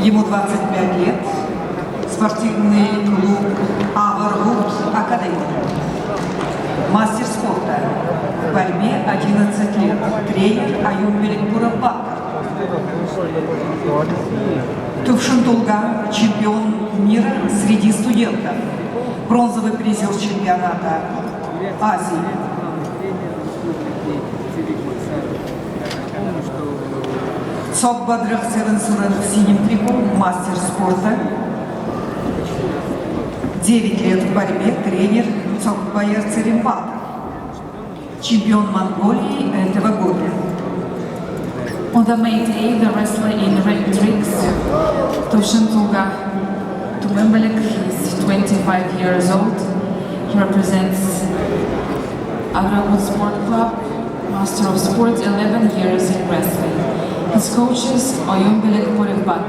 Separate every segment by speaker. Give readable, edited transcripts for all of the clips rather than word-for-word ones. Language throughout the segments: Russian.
Speaker 1: Ему 25 лет. Спортивный клуб Аваргут Академия. Мастер спорта. В борьбе 11 лет. Тренер Аюн Беликбуров Бакар. Тувшин Тулган, чемпион мира среди студентов. Бронзовый призер чемпионата Азии. Цок Бадрах Севенсурен в синем трико, мастер спорта. 9 лет в борьбе, тренер Цок Байер Церембата. Чемпион Монголии этого года.
Speaker 2: On the main day, the wrestler in red tricks, Tuvshin Tulga Tumbelek, he's 25 years old. He represents Agragut Sport Club, Master of Sports, 11 years in wrestling. His coach is Oyun Belek Batar.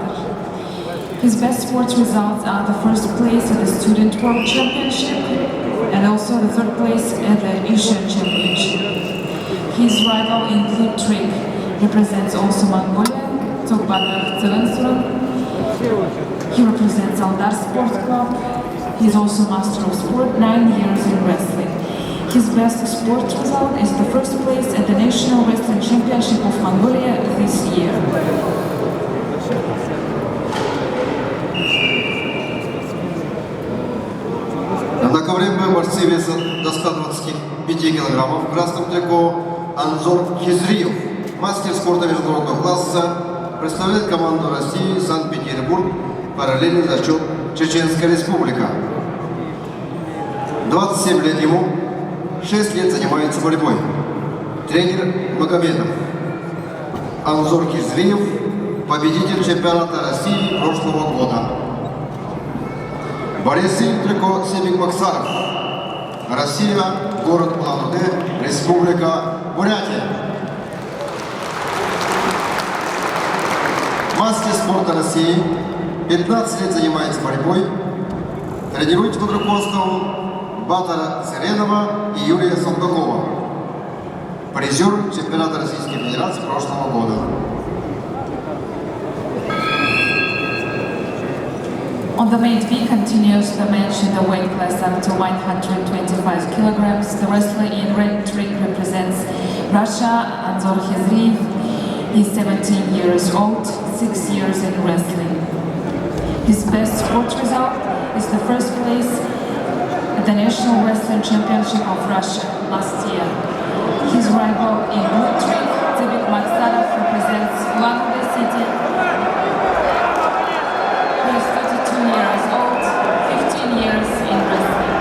Speaker 2: His best sports results are the first place at the Student World Championship and also the third place at the Asian Championship. His rival in Club Trick represents also Mongolia, Tokbadar Tsevensuran. He represents Aldar Sport Club. He is also Master of Sport, 9 years in wrestling. His best sport result is the first place at the National Wrestling Championship of Mongolia this year.
Speaker 3: Однаковременно борцы веса до 125 килограммов в красном трико Анзор Хизриев, мастер спорта международного класса, представляет команду России Санкт-Петербург, параллельный зачет Чеченская Республика. 27 лет ему, 6 лет занимается борьбой. Тренер Магомедов. Анзор Хизриев, победитель чемпионата России прошлого года. Борисович Трико Семик Максаров. Россия, город Улан-Удэ, Республика Бурятия. Мастер спорта России, 15 лет занимается борьбой. Тренирует под руководством Батара Церенова и Юрия Солдакова. Призер чемпионата Российской Федерации прошлого года.
Speaker 2: On the main V continues the match in the weight class up to 125 kilograms. The wrestler in red trick represents Russia, Anzor Khizriev. He's 17 years old, 6 years in wrestling. His best sports result is the first place at the National Wrestling Championship of Russia last year. His rival in red trick, Tibik Maksarov, represents Ulан-Udэ city. He is 32 years old, 15 years in wrestling.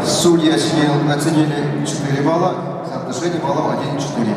Speaker 3: Судьи оценили 4 балла, соотношение баллов 1-4.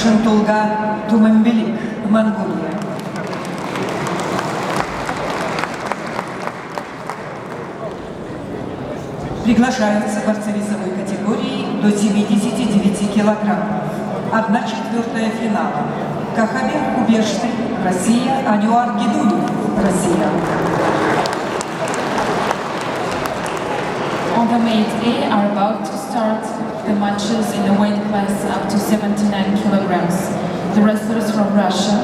Speaker 1: Тушентулга Тумембелик, Монголия. Приглашаются борцы весовой категории до 79 килограммов. 1/4 финала. Кахабер Кубешты, Россия, Анюар Гидуев, Россия.
Speaker 2: On the mate A are about to start the matches in a weight class up to 79 kilograms. The wrestlers from Russia,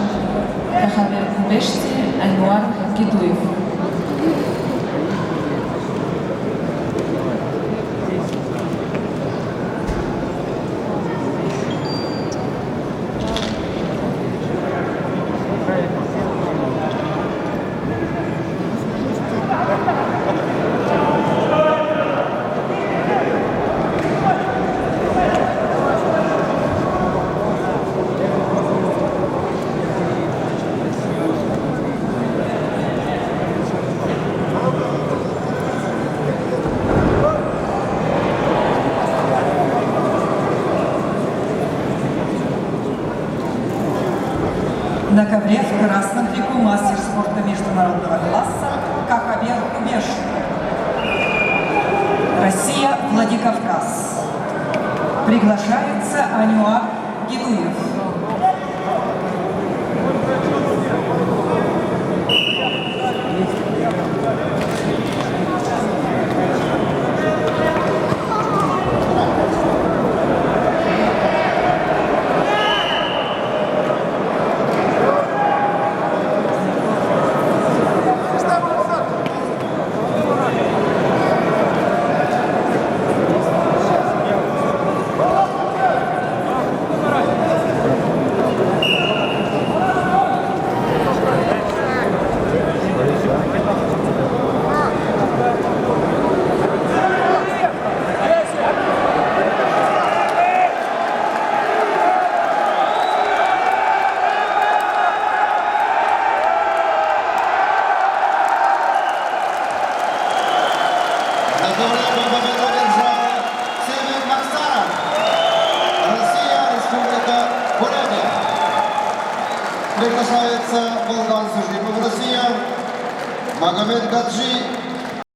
Speaker 2: Khaber Kubeshti and Anwar Giduev.
Speaker 1: На ковре в красном трико мастер спорта международного класса Кахабер Кубешты. Россия, Владикавказ. Приглашается Анюар Гидуев.
Speaker 3: Приглашается болгар Сужипов, Россия, Магомед Гаджи,